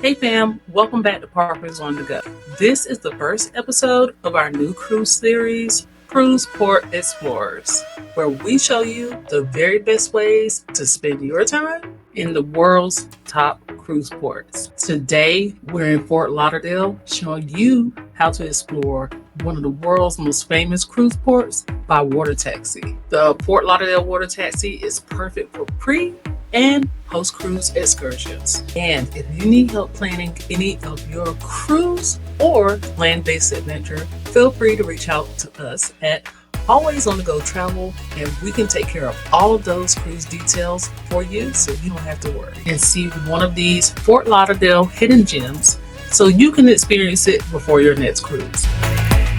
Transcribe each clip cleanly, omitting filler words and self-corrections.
Hey fam, welcome back to Parkers on the Go. This is the first episode of our new cruise series, Cruise Port Explorers, where we show you the very best ways to spend your time in the world's top cruise ports. Today, we're in Fort Lauderdale, showing you how to explore one of the world's most famous cruise ports by water taxi. The Fort Lauderdale water taxi is perfect for pre- and post-cruise excursions. And if you need help planning any of your cruise or land-based adventure, feel free to reach out to us at Always on the Go Travel, and we can take care of all of those cruise details for you so you don't have to worry. And see one of these Fort Lauderdale hidden gems so you can experience it before your next cruise.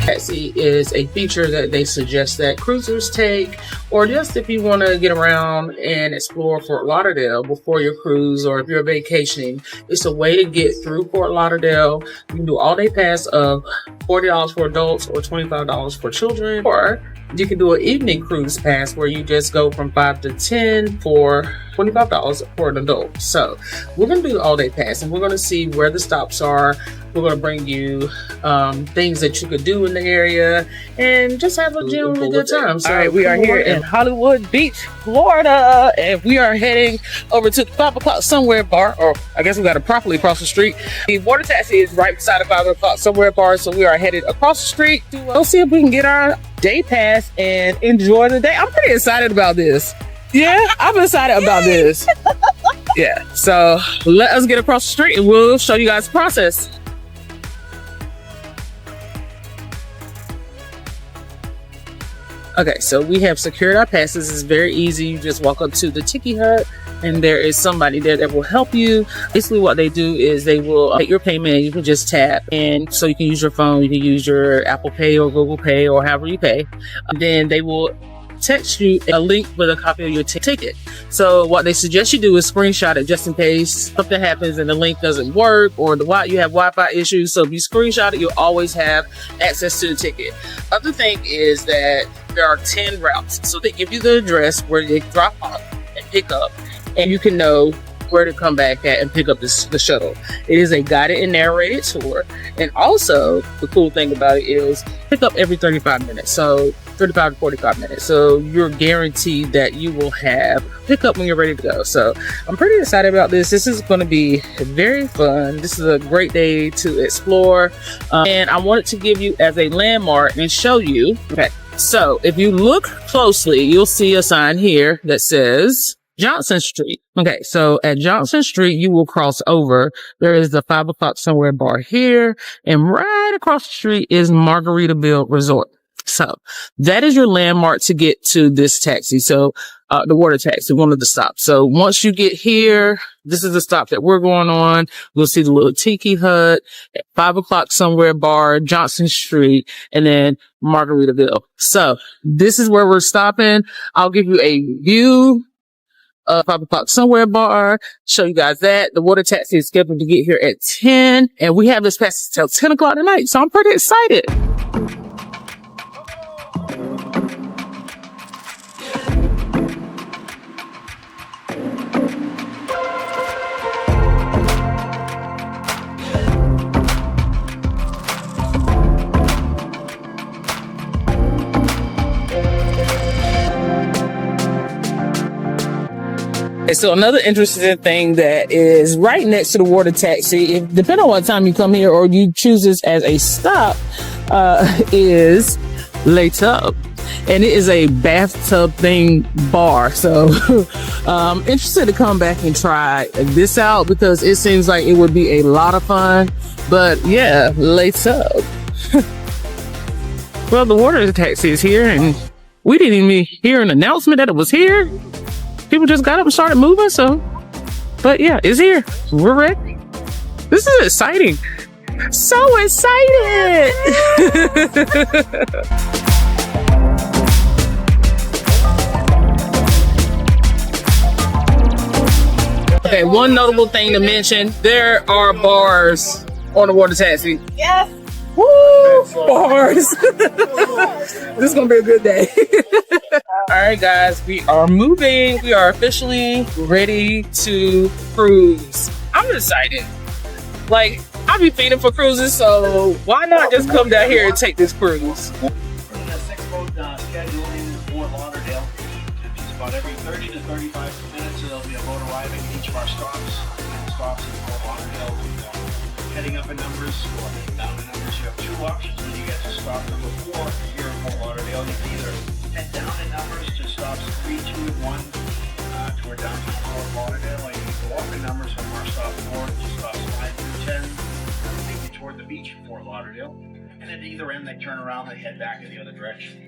Taxi is a feature that they suggest that cruisers take, or just if you want to get around and explore Fort Lauderdale before your cruise, or if you're vacationing, it's a way to get through Fort Lauderdale. You can do all-day pass of $40 for adults or $25 for children, or you can do an evening cruise pass where you just go from 5 to 10 for $25 for an adult. So we're going to do the all-day pass, and we're going to see where the stops are. We're going to bring you things that you could do in the area and just have a genuinely good time. So, all right, we are here in Hollywood Beach, Florida, and we are heading over to the 5 o'clock somewhere bar, or I guess we got to properly cross the street. The water taxi is right beside the 5 o'clock somewhere bar, so we are headed across the street to go see if we can get our day pass and enjoy the day. I'm pretty excited about this. Yeah, I'm excited about this. Yeah, so let us get across the street and we'll show you guys the process. Okay, so we have secured our passes. It's very easy. You just walk up to the tiki hut and there is somebody there that will help you. Basically what they do is they will take your payment. You can just tap, and so you can use your phone, you can use your Apple Pay or Google Pay or however you pay. Then they will text you a link with a copy of your ticket. So what they suggest you do is screenshot it just in case something happens and the link doesn't work, or you have Wi-Fi issues. So if you screenshot it, you'll always have access to the ticket. Other thing is that there are 10 routes. So they give you the address where they drop off and pick up, and you can know where to come back at and pick up the shuttle. It is a guided and narrated tour. And also the cool thing about it is pick up every 35 minutes. So 35 to 45 minutes. So you're guaranteed that you will have pick up when you're ready to go. So I'm pretty excited about this. This is going to be very fun. This is a great day to explore. And I wanted to give you as a landmark and show you. Okay. So if you look closely, you'll see a sign here that says Johnson Street. Okay, so at Johnson Street, you will cross over. There is the 5 o'clock somewhere bar here, and right across the street is Margaritaville Resort. So that is your landmark to get to this taxi. So the water taxi, one of the stops. So once you get here, this is the stop that we're going on. We'll see the little tiki hut at 5 o'clock somewhere bar, Johnson Street, and then Margaritaville. So this is where we're stopping. I'll give you a view 5 o'clock somewhere bar, show you guys that. The water taxi is scheduled to get here at 10, and we have this pass till 10 o'clock tonight, so I'm pretty excited. And so another interesting thing that is right next to the water taxi, depending on what time you come here or you choose this as a stop, is Le Tub. And it is a bathtub themed bar. So interested to come back and try this out because it seems like it would be a lot of fun. But yeah, Le Tub. Well, the water taxi is here and we didn't even hear an announcement that it was here. People just got up and started moving, so. But yeah, it's here. We're ready. This is exciting. So excited! Okay, one notable thing to mention, there are bars on the water taxi. Yes. Woo! Bars. This is gonna be a good day. All right, guys, we are moving. We are officially ready to cruise. I'm excited. Like, I be feeding for cruises, so why not just come down here and take this cruise? We're in a 6-boat schedule in Fort Lauderdale. It's about every 30 to 35 minutes, there'll be a boat arriving at each of our stops. Stops in Fort Lauderdale, heading up in numbers or down in numbers. You have 2 options when you get to stop number 4 here in Fort Lauderdale. You can either head down in numbers to stops 3, 2, and 1 toward downtown Fort Lauderdale, or you can go up in numbers from our stop 4 to stops 5 through 10. That'll take you toward the beach in Fort Lauderdale. And at either end, they turn around and head back in the other direction.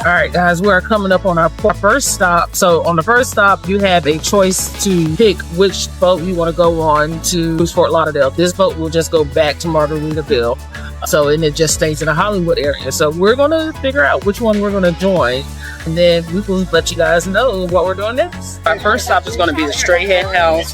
All right, guys, we're coming up on our first stop. So on the first stop, you have a choice to pick which boat you want to go on to Fort Lauderdale. This boat will just go back to Margaritaville. So, and it just stays in the Hollywood area. So we're going to figure out which one we're going to join. And then we will let you guys know what we're doing next. Our first stop is going to be the Strahan House.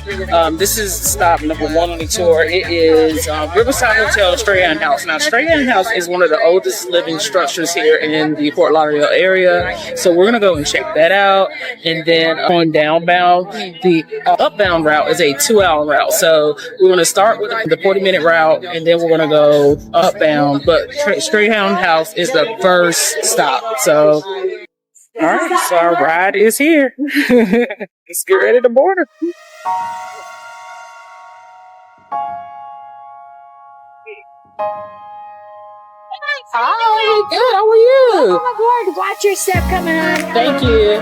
This is stop number 1 on the tour. It is Riverside Hotel Strahan House. Now, Strahan House is one of the oldest living structures here in the Fort Lauderdale area. So we're going to go and check that out. And then on downbound, the upbound route is a 2-hour route. So we're going to start with the 40-minute route, and then we're going to go upbound. But Strahan House is the first stop. So all right, so our ride is here. Let's get ready to board her. Hi, good. How are you? Welcome aboard. Watch your step coming on. Thank you.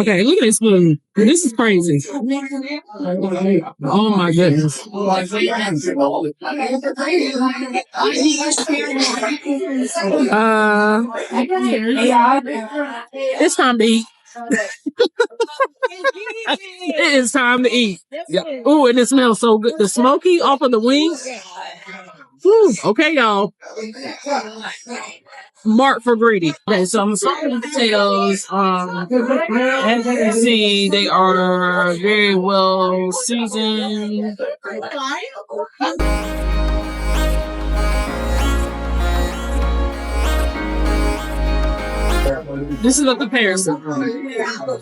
Okay, look at this food. This is crazy. Oh my goodness. It's time to eat. It is time to eat. Yeah. Ooh, and it smells so good. The smoky off of the wings. Whew. Okay, y'all. Mark for greedy. Okay, so I'm smoking the potatoes. As you can see, they are very well seasoned. This is a comparison.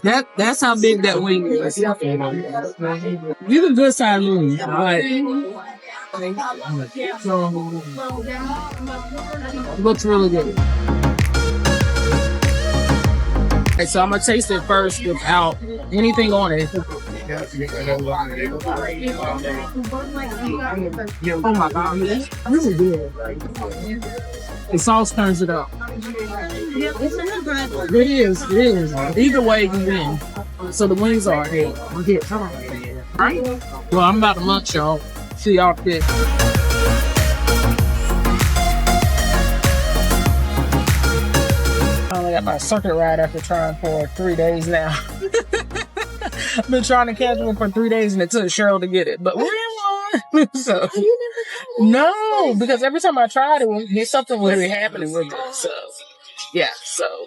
That's how big that wing is. These are good size wings. All right. Looks really good. Okay, so I'm gonna taste it first without anything on it. Oh my god, that's really good. The sauce turns it up. It is. Either way, you win. So the wings are here. Right? Well, I'm about to lunch, y'all. See y'all fit. I only got my circuit ride after trying for 3 days now. I've been trying to catch one for 3 days and it took Cheryl to get it, but we're in one. So, no, because every time I tried it, something would be happening with it. So, yeah, so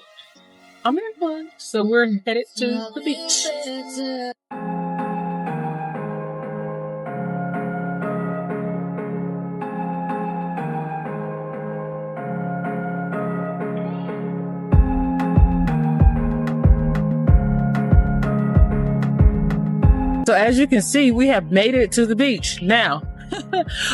I'm in one. So we're headed to the beach. So as you can see, we have made it to the beach. Now,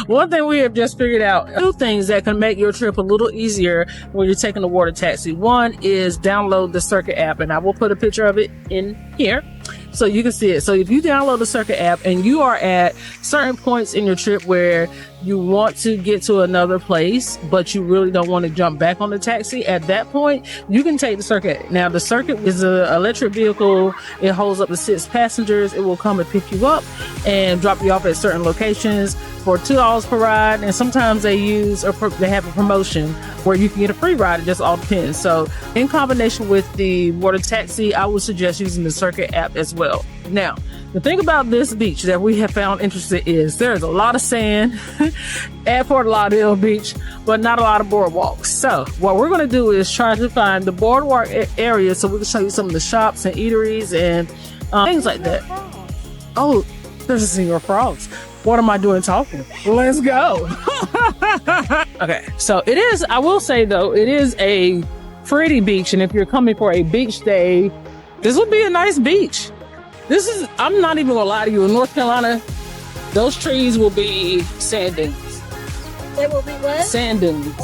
one thing we have just figured out, 2 things that can make your trip a little easier when you're taking a water taxi. One is download the Circuit app, and I will put a picture of it in here so you can see it. So if you download the Circuit app and you are at certain points in your trip where you want to get to another place, but you really don't want to jump back on the taxi, at that point, you can take the Circuit. Now, the Circuit is an electric vehicle. It holds up to 6 passengers. It will come and pick you up and drop you off at certain locations for $2 per ride. And sometimes they have a promotion where you can get a free ride. It just all depends. So in combination with the water taxi, I would suggest using the Circuit app as well. Now, the thing about this beach that we have found interesting is there's a lot of sand at Fort Lauderdale Beach, but not a lot of boardwalks. So what we're going to do is try to find the boardwalk area so we can show you some of the shops and eateries and things like that. Oh, there's a Senor Frogs. What am I doing talking? Let's go. Okay, so it is, I will say though, it is a pretty beach. And if you're coming for a beach day, this would be a nice beach. I'm not even gonna lie to you, in North Carolina, those trees will be sand dunes. They will be what? Sand dunes.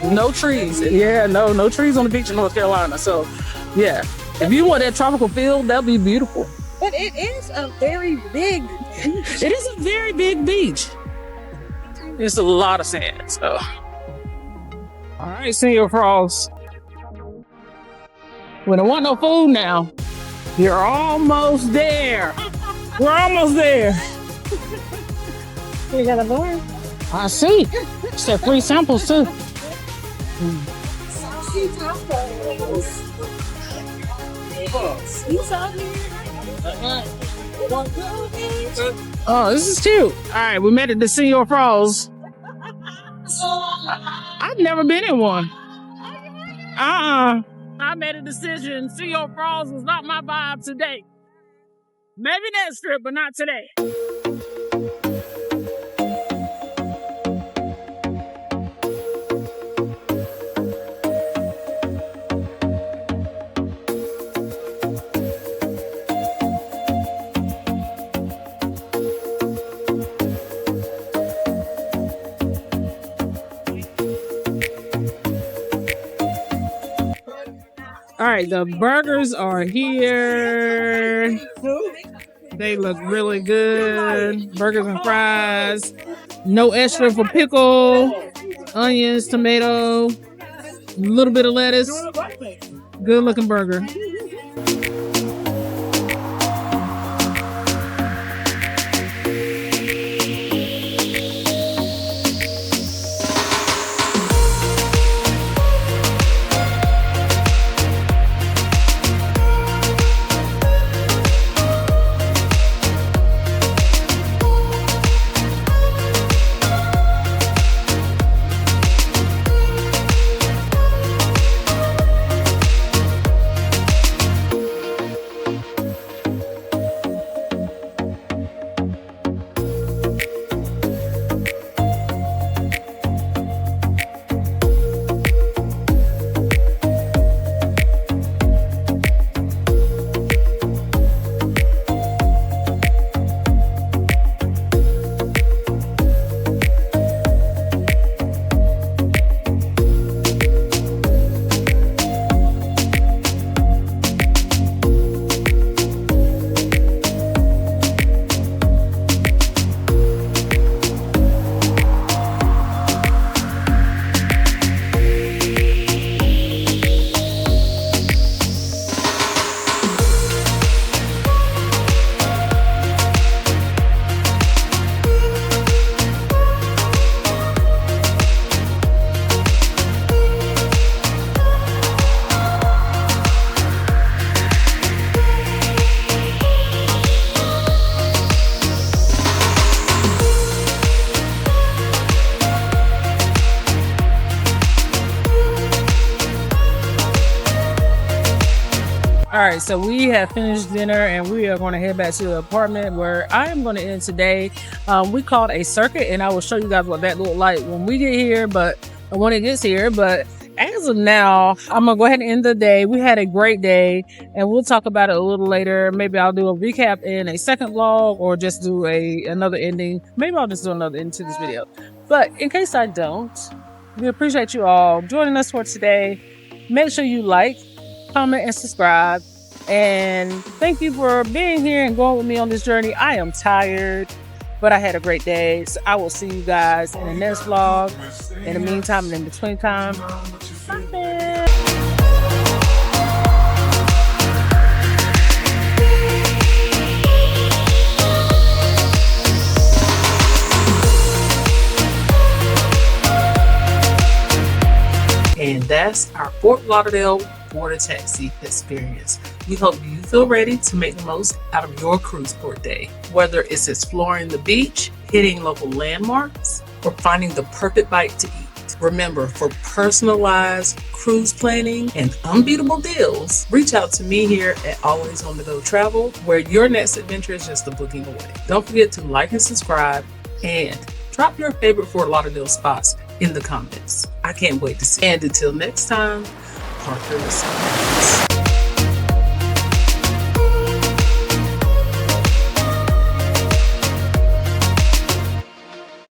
No trees. Yeah, no trees on the beach in North Carolina. So, yeah. If you want that tropical feel, that'll be beautiful. But it is a very big beach. It is a very big beach. It's a lot of sand, so. All right, Senor Frogs. We don't want no food now. You're almost there. We're almost there. You got a board? I see. It's that free samples too. Oh, this is cute. All right, we met at the Senor Falls. I've never been in one. I made a decision. Senor Falls was not my vibe today. Maybe next trip, but not today. All right, the burgers are here. They look really good. Burgers and fries. No extra for pickle, onions, tomato, a little bit of lettuce. Good looking burger. All right, so we have finished dinner and we are going to head back to the apartment where I am going to end today. We called a circuit, and I will show you guys what that looked like when we get here, but when it gets here. But as of now, I'm going to go ahead and end the day. We had a great day, and we'll talk about it a little later. Maybe I'll do a recap in a second vlog, or just do another ending. Maybe I'll just do another ending to this video. But in case I don't, we appreciate you all joining us for today. Make sure you like, comment, and subscribe. And thank you for being here and going with me on this journey. I am tired, but I had a great day. So I will see you guys in the next vlog. In the meantime and in between time, bye. And that's our Fort Lauderdale border taxi experience. We hope you feel ready to make the most out of your cruise port day. Whether it's exploring the beach, hitting local landmarks, or finding the perfect bite to eat. Remember, for personalized cruise planning and unbeatable deals, reach out to me here at Always On The Go Travel, where your next adventure is just a booking away. Don't forget to like and subscribe, and drop your favorite Fort Lauderdale spots in the comments. I can't wait to see. And until next time, Parker.